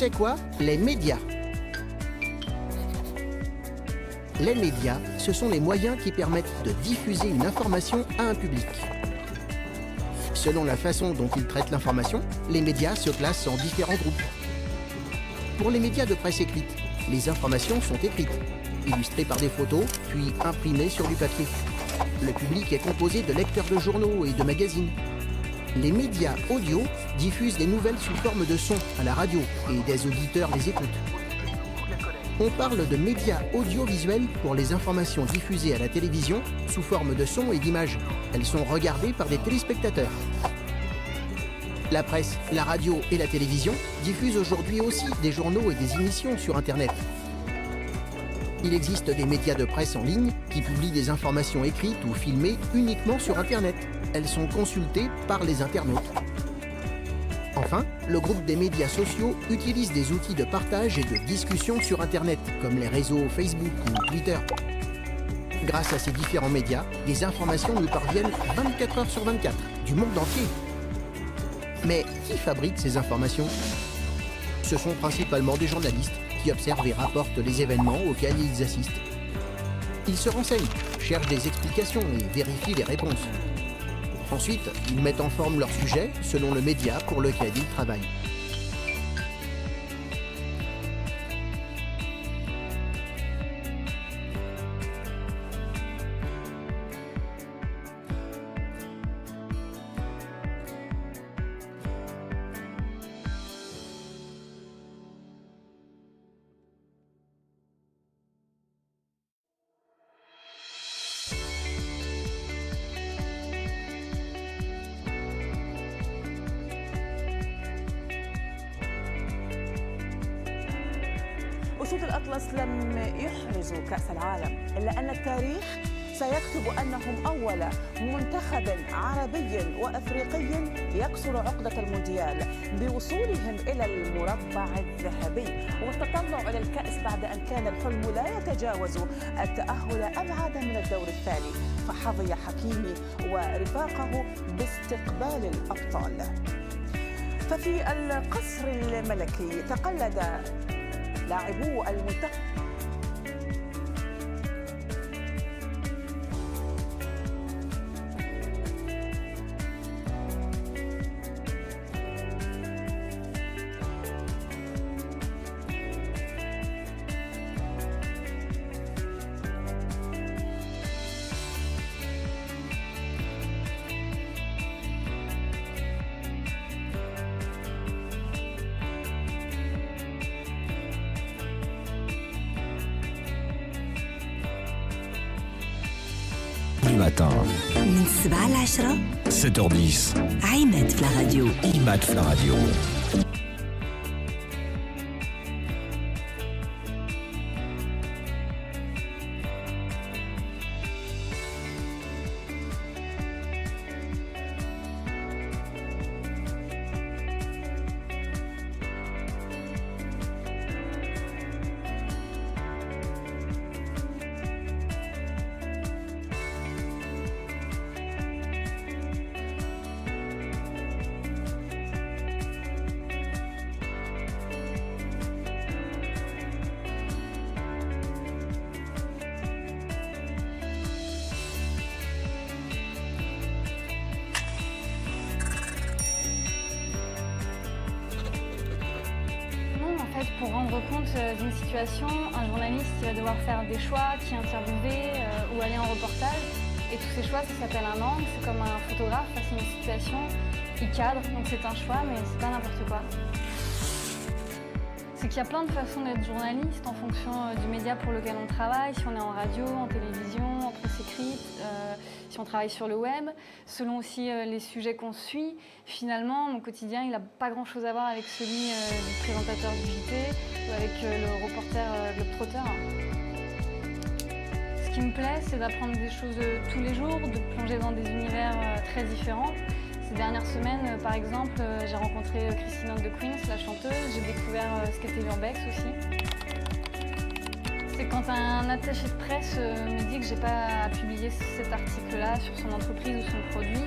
C'est quoi les médias? Les médias, ce sont les moyens qui permettent de diffuser une information à un public. Selon la façon dont ils traitent l'information, les médias se classent en différents groupes. Pour les médias de presse écrite, les informations sont écrites, illustrées par des photos, puis imprimées sur du papier. Le public est composé de lecteurs de journaux et de magazines. Les médias audio diffusent des nouvelles sous forme de son à la radio et des auditeurs les écoutent. On parle de médias audiovisuels pour les informations diffusées à la télévision sous forme de son et d'images. Elles sont regardées par des téléspectateurs. La presse, la radio et la télévision diffusent aujourd'hui aussi des journaux et des émissions sur Internet. Il existe des médias de presse en ligne qui publient des informations écrites ou filmées uniquement sur Internet. Elles sont consultées par les internautes. Enfin, le groupe des médias sociaux utilise des outils de partage et de discussion sur Internet, comme les réseaux Facebook ou Twitter. Grâce à ces différents médias, des informations nous parviennent 24 heures sur 24, du monde entier. Mais qui fabrique ces informations? Ce sont principalement des journalistes qui observent et rapportent les événements auxquels ils assistent. Ils se renseignent, cherchent des explications et vérifient les réponses. Ensuite, ils mettent en forme leur sujet selon le média pour lequel ils travaillent. أسود الأطلس لم يحرزوا كأس العالم إلا أن التاريخ سيكتب أنهم أول منتخب عربي وأفريقي يكسر عقدة المونديال بوصولهم إلى المربع الذهبي والتطلع إلى الكأس بعد أن كان الحلم لا يتجاوز التأهل أبعد من الدور الثاني، فحظي حكيمي ورفاقه باستقبال الأبطال. ففي القصر الملكي تقلد لاعبو المنتخب matin. من 7 ل 10 7h10. عماد في الراديو. عماد في الراديو. Pour rendre compte d'une situation, un journaliste il va devoir faire des choix, qui interviewer ou aller en reportage. Et tous ces choix, ça s'appelle un angle. C'est comme un photographe face à une situation. Il cadre, donc c'est un choix, mais c'est pas n'importe quoi. C'est qu'il y a plein de façons d'être journaliste en fonction du média pour lequel on travaille, si on est en radio, en télévision, en presse écrite, si on travaille sur le web, selon aussi les sujets qu'on suit. Finalement, mon quotidien, il n'a pas grand-chose à voir avec celui du présentateur du JT ou avec le reporter globetrotter. Ce qui me plaît, c'est d'apprendre des choses tous les jours, de plonger dans des univers très différents. Ces dernières semaines, par exemple, j'ai rencontré Christine de Queens, la chanteuse. J'ai découvert ce qu'était l'urbex aussi. C'est quand un attaché de presse me dit que j'ai pas à publier cet article-là sur son entreprise ou son produit.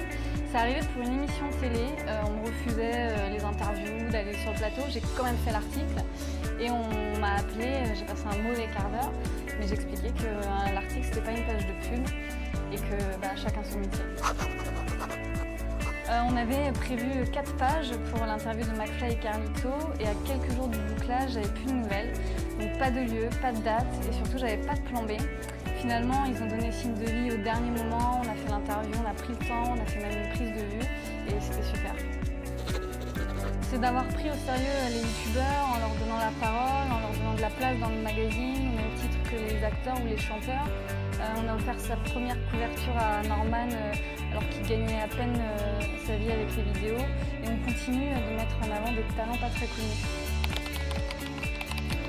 C'est arrivé pour une émission télé, on me refusait les interviews, d'aller sur le plateau. J'ai quand même fait l'article et on m'a appelé, j'ai passé un mauvais quart d'heure, mais j'expliquais que l'article c'était pas une page de pub et que chacun son métier. On avait prévu 4 pages pour l'interview de McFly et Carlito et à quelques jours du bouclage, j'avais plus de nouvelles. Donc pas de lieu, pas de date et surtout j'avais pas de plan B. Finalement, ils ont donné signe de vie au dernier moment, on a fait l'interview, on a pris le temps, on a fait même une prise de vue et c'était super. C'est d'avoir pris au sérieux les youtubeurs en leur donnant la parole, en leur donnant de la place dans le magazine, au même titre que les acteurs ou les chanteurs. On a offert sa première couverture à Norman alors qu'il gagnait à peine sa vie avec les vidéos et on continue de mettre en avant des talents pas très connus.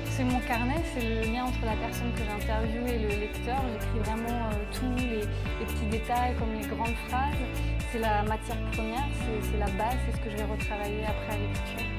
C'est mon carnet, c'est le lien entre la personne que j'interviewe et le lecteur. J'écris vraiment tous les petits détails comme les grandes phrases. C'est la matière première, c'est la base, c'est ce que je vais retravailler après à l'écriture.